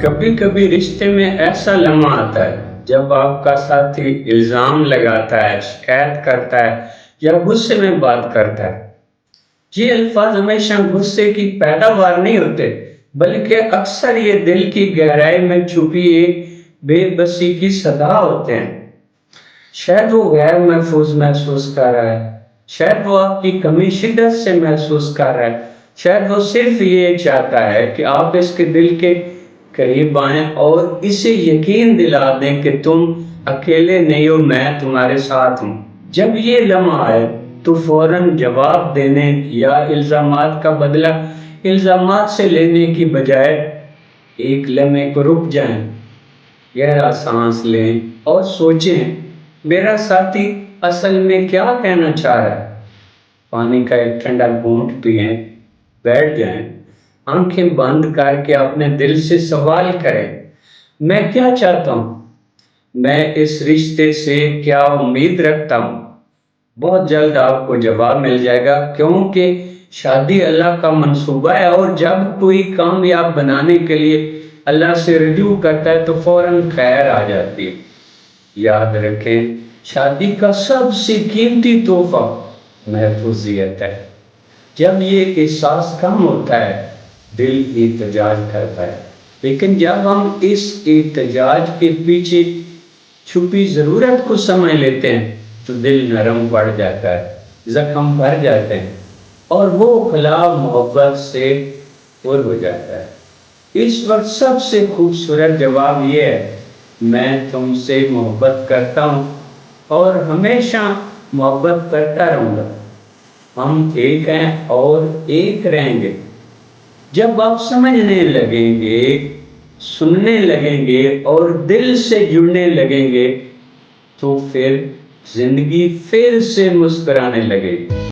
کبھی کبھی رشتے میں ایسا لمحہ آتا ہے جب آپ کا ساتھی الزام لگاتا ہے، شکایت کرتا ہے یا غصے میں بات کرتا ہے۔ یہ الفاظ ہمیشہ غصے کی پیداوار نہیں ہوتے، بلکہ اکثر یہ دل کی گہرائی میں چھپی ایک بے بسی کی صدا ہوتے ہیں۔ شاید وہ غیر محفوظ محسوس کر رہا ہے، شاید وہ آپ کی کمی شدت سے محسوس کر رہا ہے، شاید وہ صرف یہ چاہتا ہے کہ آپ اس کے دل کے قریب آئیں اور اسے یقین دلا دیں کہ تم اکیلے نہیں ہو، میں تمہارے ساتھ ہوں۔ جب یہ لمحہ آئے تو فوراً جواب دینے یا الزامات کا بدلہ الزامات سے لینے کی بجائے ایک لمحے کو رک جائیں، گہرا سانس لیں اور سوچیں میرا ساتھی اصل میں کیا کہنا چاہ رہا ہے۔ پانی کا ایک ٹھنڈا گھونٹ پئیں، بیٹھ جائیں، آنکھیں بند کر کے اپنے دل سے سوال کریں، میں کیا چاہتا ہوں، میں اس رشتے سے کیا امید رکھتا ہوں۔ بہت جلد آپ کو جواب مل جائے گا، کیونکہ شادی اللہ کا منصوبہ ہے، اور جب کوئی کامیاب بنانے کے لیے اللہ سے رجوع کرتا ہے تو فوراً خیر آ جاتی ہے۔ یاد رکھیں، شادی کا سب سے قیمتی تحفہ محفوظیت ہے۔ جب یہ احساس کم ہوتا ہے دل احتجاج کرتا ہے، لیکن جب ہم اس احتجاج کے پیچھے چھپی ضرورت کو سمجھ لیتے ہیں تو دل نرم پڑ جاتا ہے، زخم بھر جاتے ہیں اور وہ خلا محبت سے پر ہو جاتا ہے۔ اس وقت سب سے خوبصورت جواب یہ ہے، میں تم سے محبت کرتا ہوں اور ہمیشہ محبت کرتا رہوں گا۔ ہم ایک ہیں اور ایک رہیں گے۔ جب آپ سمجھنے لگیں گے، سننے لگیں گے اور دل سے جڑنے لگیں گے تو پھر زندگی پھر سے مسکرانے لگے گی۔